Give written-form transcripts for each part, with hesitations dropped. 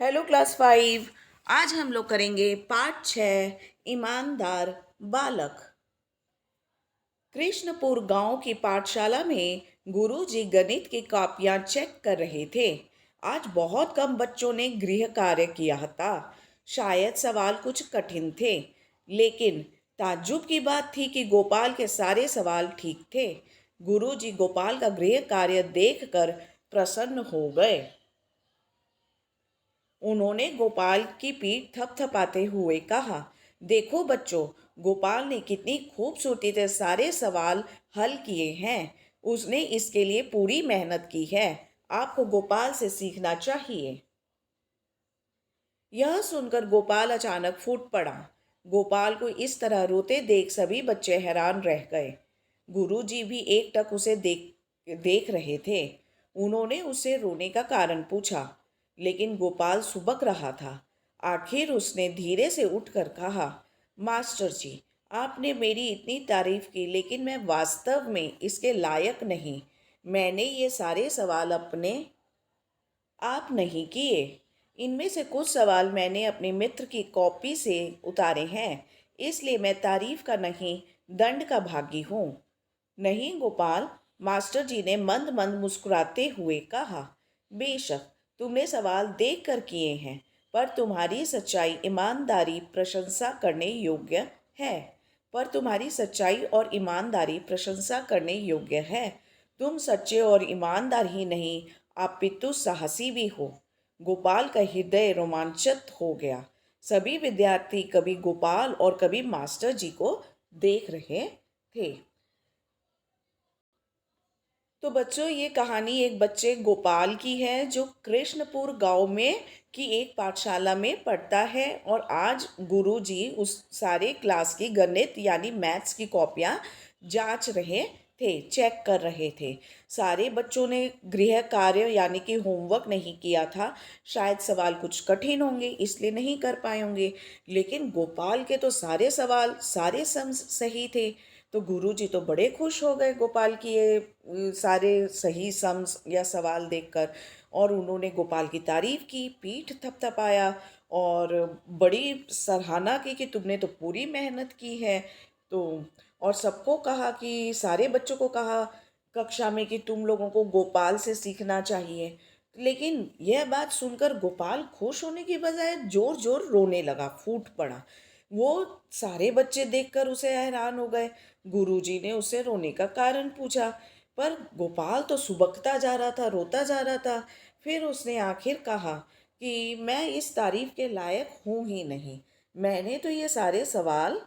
Hello class 5। आज हम लोग करेंगे पाठ 6 ईमानदार बालक। कृष्णपुर गांव की पाठशाला में गुरुजी गणित की कॉपियां चेक कर रहे थे। आज बहुत कम बच्चों ने गृह कार्य किया था। शायद सवाल कुछ कठिन थे, लेकिन ताज्जुब की बात थी कि गोपाल के सारे सवाल ठीक थे। गुरुजी गोपाल का गृह कार्य देखकर प्रसन्न हो गए। उन्होंने गोपाल की पीठ थपथपाते हुए कहा, देखो बच्चों, गोपाल ने कितनी खूबसूरती से सारे सवाल हल किए हैं। उसने इसके लिए पूरी मेहनत की है। आपको गोपाल से सीखना चाहिए। यह सुनकर गोपाल अचानक फूट पड़ा। गोपाल को इस तरह रोते देख सभी बच्चे हैरान रह गए। गुरुजी भी एकटक उसे देख देख रहे थे। उन्होंने उससे रोने का कारण पूछा, लेकिन गोपाल सुबक रहा था। आखिर उसने धीरे से उठकर कहा, मास्टर जी, आपने मेरी इतनी तारीफ की, लेकिन मैं वास्तव में इसके लायक नहीं। मैंने ये सारे सवाल अपने आप नहीं किए। इनमें से कुछ सवाल मैंने अपने मित्र की कॉपी से उतारे हैं, इसलिए मैं तारीफ का नहीं, दंड का भागी हूँ। नहीं गोपाल, मास्टर जी ने मंद मंद मुस्कुराते हुए कहा, बेशक तुमने सवाल देख कर किए हैं, पर तुम्हारी सच्चाई ईमानदारी प्रशंसा करने योग्य है। पर तुम्हारी सच्चाई और ईमानदारी प्रशंसा करने योग्य है। तुम सच्चे और ईमानदार ही नहीं, अपितु साहसी भी हो। गोपाल का हृदय रोमांचित हो गया। सभी विद्यार्थी कभी गोपाल और कभी मास्टर जी को देख रहे थे। तो बच्चों, ये कहानी एक बच्चे गोपाल की है जो कृष्णपुर गांव में की एक पाठशाला में पढ़ता है। और आज गुरुजी उस सारे क्लास की गणित यानी मैथ्स की कॉपियां जांच रहे थे, चेक कर रहे थे। सारे बच्चों ने गृह कार्य यानी कि होमवर्क नहीं किया था। शायद सवाल कुछ कठिन होंगे, इसलिए नहीं कर पाए होंगे। लेकिन गोपाल के तो सारे सवाल सारे सम सही थे। तो गुरुजी तो बड़े खुश हो गए गोपाल की ये सारे सही सम्स या सवाल देखकर। और उन्होंने गोपाल की तारीफ की, पीठ थपथपाया और बड़ी सराहना की कि तुमने तो पूरी मेहनत की है। तो और सबको कहा कि सारे बच्चों को कहा कक्षा में कि तुम लोगों को गोपाल से सीखना चाहिए। लेकिन यह बात सुनकर गोपाल खुश होने की बजाय जोर जोर रोने लगा, फूट पड़ा। वो सारे बच्चे देखकर उसे हैरान हो गए। गुरुजी ने उसे रोने का कारण पूछा, पर गोपाल तो सुबकता जा रहा था, रोता जा रहा था। फिर उसने आखिर कहा कि मैं इस तारीफ के लायक हूँ ही नहीं। मैंने तो ये सारे सवाल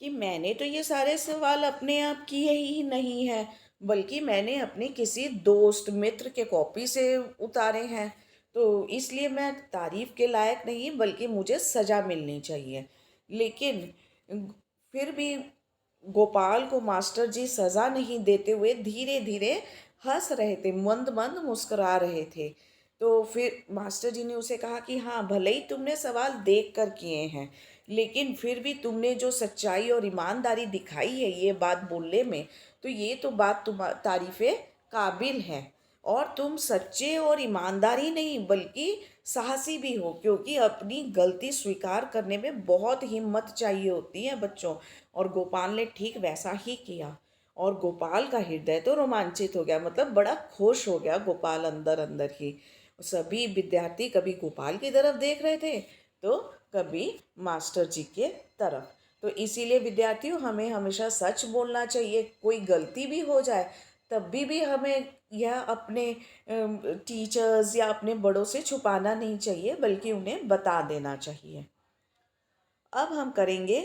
मैंने तो ये सारे सवाल अपने आप किए ही नहीं है, बल्कि मैंने अपने किसी दोस्त मित्र के कॉपी से उतारे हैं। तो इसलिए मैं तारीफ के लायक नहीं, बल्कि मुझे सज़ा मिलनी चाहिए। लेकिन फिर भी गोपाल को मास्टर जी सज़ा नहीं देते हुए धीरे धीरे हंस रहे थे, मंद मंद मुस्कुरा रहे थे। तो फिर मास्टर जी ने उसे कहा कि हाँ, भले ही तुमने सवाल देख कर किए हैं, लेकिन फिर भी तुमने जो सच्चाई और ईमानदारी दिखाई है ये बात बोलने में, तो ये तो बात तुम तारीफ़े काबिल है। और तुम सच्चे और ईमानदार ही नहीं, बल्कि साहसी भी हो, क्योंकि अपनी गलती स्वीकार करने में बहुत हिम्मत चाहिए होती है बच्चों। और गोपाल ने ठीक वैसा ही किया। और गोपाल का हृदय तो रोमांचित हो गया, मतलब बड़ा खुश हो गया गोपाल अंदर अंदर ही। सभी विद्यार्थी कभी गोपाल की तरफ देख रहे थे तो कभी मास्टर जी के तरफ। तो इसीलिए विद्यार्थियों, हमें हमेशा सच बोलना चाहिए। कोई गलती भी हो जाए तब भी हमें यह अपने टीचर्स या अपने बड़ों से छुपाना नहीं चाहिए, बल्कि उन्हें बता देना चाहिए। अब हम करेंगे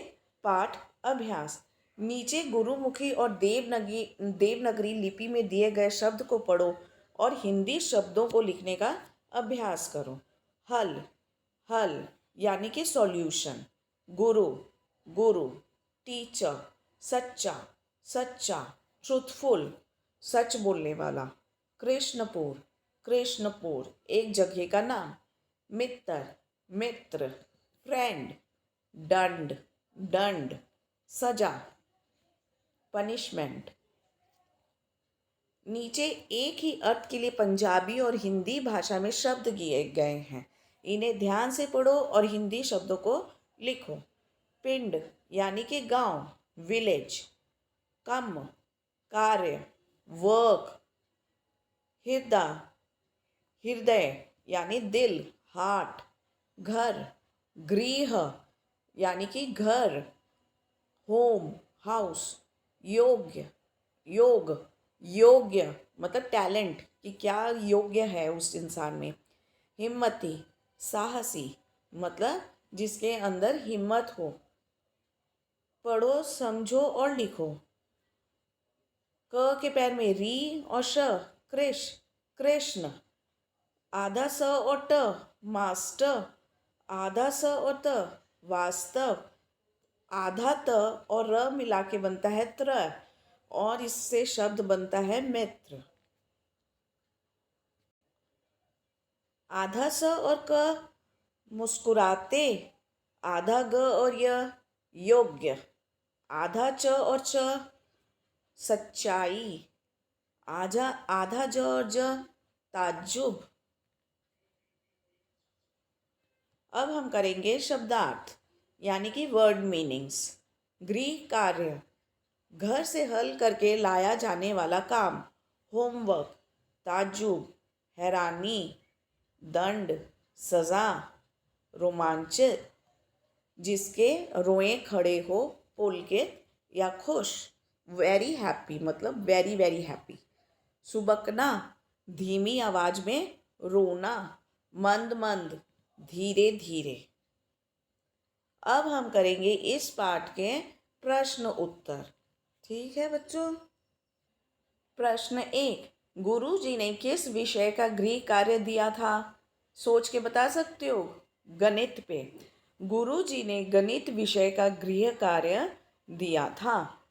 पाठ अभ्यास। नीचे गुरुमुखी और देवनागरी लिपि में दिए गए शब्द को पढ़ो और हिंदी शब्दों को लिखने का अभ्यास करो। हल, हल यानी कि सॉल्यूशन। गुरु, गुरु। टीचर, सच्चा, सच्चा, ट्रूथफुल, सच बोलने वाला। कृष्णपुर, कृष्णपुर एक जगह का नाम। मित्र, मित्र। फ्रेंड, दंड, दंड। सजा, पनिशमेंट। नीचे एक ही अर्थ के लिए पंजाबी और हिंदी भाषा में शब्द दिए गए हैं। इन्हें ध्यान से पढ़ो और हिंदी शब्दों को लिखो। पिंड यानी कि गांव, विलेज। कम, कार्य, वर्क। हृदय, हृदय यानी दिल, हार्ट। घर, गृह यानी कि घर, होम, हाउस। योग्य, योग, योग्य मतलब टैलेंट, कि क्या योग्य है उस इंसान में। हिम्मती, साहसी मतलब जिसके अंदर हिम्मत हो। पढ़ो, समझो और लिखो। क के पैर में री और श, कृष, कृष्ण। आधा स और ट, मास्टर। आधा स और त, वास्तव। आधा त और र मिला के बनता है त्र, और इससे शब्द बनता है मित्र। आधा स और क, मुस्कुराते। आधा ग और य, योग्य। आधा च और च, सच्चाई। आधा ज और ज, ताज्जुब। अब हम करेंगे शब्दार्थ यानी कि वर्ड मीनिंग्स। गृह कार्य, घर से हल करके लाया जाने वाला काम। होमवर्क, ताज्जुब, हैरानी। दंड, सजा। रोमांचित, जिसके रोए खड़े हो, पुलकित या खुश। वेरी हैप्पी मतलब वेरी वेरी हैप्पी। सुबकना, धीमी आवाज में रोना। मंद मंद, धीरे धीरे। अब हम करेंगे इस पाठ के प्रश्न उत्तर। ठीक है बच्चों। प्रश्न 1, गुरु जी ने किस विषय का गृह कार्य दिया था? सोच के बता सकते हो। गणित पे। गुरु जी ने गणित विषय का गृह कार्य दिया था।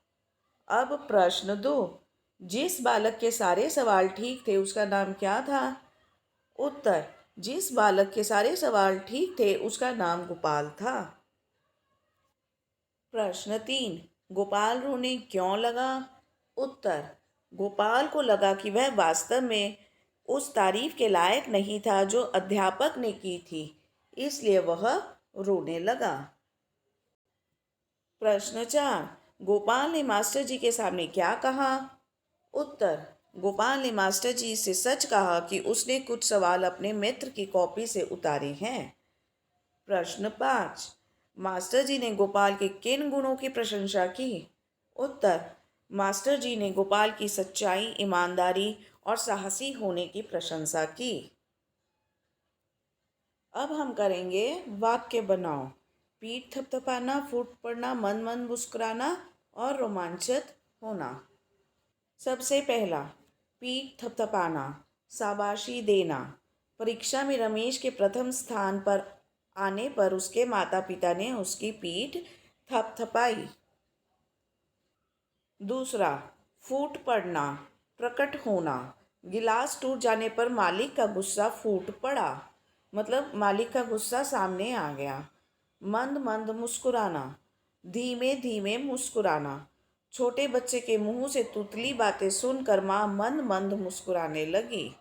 अब प्रश्न 2, जिस बालक के सारे सवाल ठीक थे उसका नाम क्या था? उत्तर, जिस बालक के सारे सवाल ठीक थे उसका नाम गोपाल था। प्रश्न 3, गोपाल रोने क्यों लगा? उत्तर, गोपाल को लगा कि वह वास्तव में उस तारीफ के लायक नहीं था जो अध्यापक ने की थी, इसलिए वह रोने लगा। प्रश्न 4, गोपाल ने मास्टर जी के सामने क्या कहा? उत्तर, गोपाल ने मास्टर जी से सच कहा कि उसने कुछ सवाल अपने मित्र की कॉपी से उतारे हैं। प्रश्न 5, मास्टर जी ने गोपाल के किन गुणों की प्रशंसा की? उत्तर, मास्टर जी ने गोपाल की सच्चाई, ईमानदारी और साहसी होने की प्रशंसा की। अब हम करेंगे वाक्य बनाओ। पीठ थपथपाना, फूट पड़ना, मन मन मुस्कुराना और रोमांचित होना। सबसे पहला, पीठ थपथपाना, शाबाशी देना। परीक्षा में रमेश के प्रथम स्थान पर आने पर उसके माता पिता ने उसकी पीठ थपथपाई। दूसरा, फूट पड़ना, प्रकट होना। गिलास टूट जाने पर मालिक का गुस्सा फूट पड़ा, मतलब मालिक का गुस्सा सामने आ गया। मंद मंद मुस्कुराना, धीमे धीमे मुस्कुराना। छोटे बच्चे के मुंह से तुतली बातें सुनकर माँ मंद मंद मुस्कुराने लगी।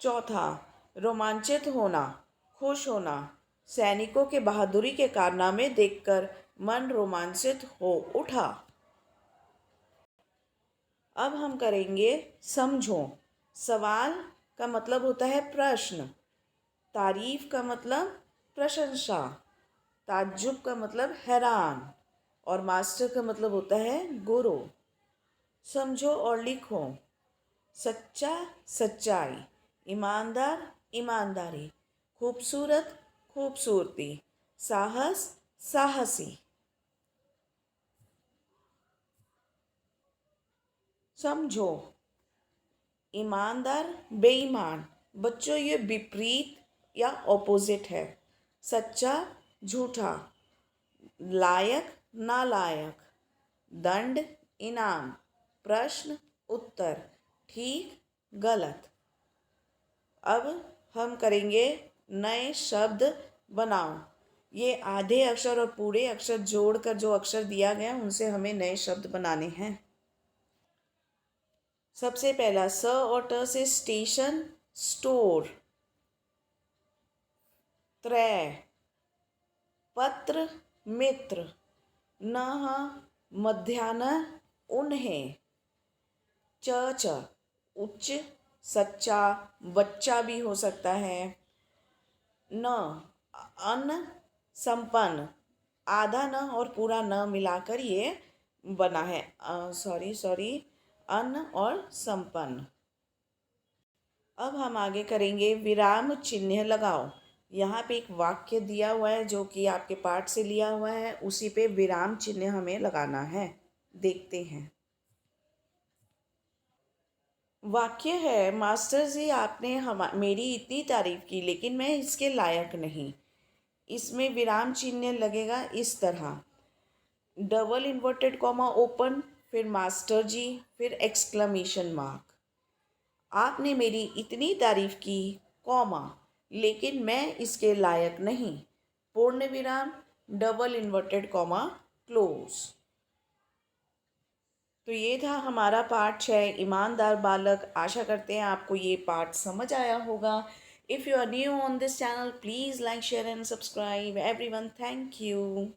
चौथा, रोमांचित होना, खुश होना। सैनिकों के बहादुरी के कारनामे देखकर मन रोमांचित हो उठा। अब हम करेंगे समझो। सवाल का मतलब होता है प्रश्न। तारीफ का मतलब प्रशंसा। ताज्जुब का मतलब हैरान। और मास्टर का मतलब होता है गुरु। समझो और लिखो। सच्चा, सच्चाई। ईमानदार, ईमानदारी। खूबसूरत, खूबसूरती। साहस, साहसी। समझो। ईमानदार, बेईमान। बच्चों ये विपरीत या ऑपोजिट है। सच्चा, झूठा। लायक, नालायक। दंड, इनाम। प्रश्न, उत्तर। ठीक, गलत। अब हम करेंगे नए शब्द बनाओ। ये आधे अक्षर और पूरे अक्षर जोड़कर जो अक्षर दिया गया उनसे हमें नए शब्द बनाने हैं। सबसे पहला, स और ट से स्टेशन, स्टोर। त्रय पत्र मित्र नः मध्याह्न उन्हें च उच्च सच्चा बच्चा भी हो सकता है न अन्न संपन्न आधा न और पूरा न मिलाकर ये बना है सॉरी अन्न और संपन्न। अब हम आगे करेंगे विराम चिन्ह लगाओ। यहाँ पे एक वाक्य दिया हुआ है जो कि आपके पाठ से लिया हुआ है, उसी पे विराम चिन्ह हमें लगाना है। देखते हैं। वाक्य है, मास्टर जी आपने मेरी इतनी तारीफ की लेकिन मैं इसके लायक नहीं। इसमें विराम चिन्ह लगेगा इस तरह, डबल इन्वर्टेड कॉमा ओपन, फिर मास्टर जी, फिर एक्सक्लेमेशन मार्क। आपने मेरी इतनी तारीफ की कॉमा लेकिन मैं इसके लायक नहीं, पूर्ण विराम, डबल इन्वर्टेड कॉमा क्लोज। तो ये था हमारा पाठ 6 ईमानदार बालक। आशा करते हैं आपको ये पाठ समझ आया होगा। If you are new on this channel please like share and subscribe everyone. Thank you.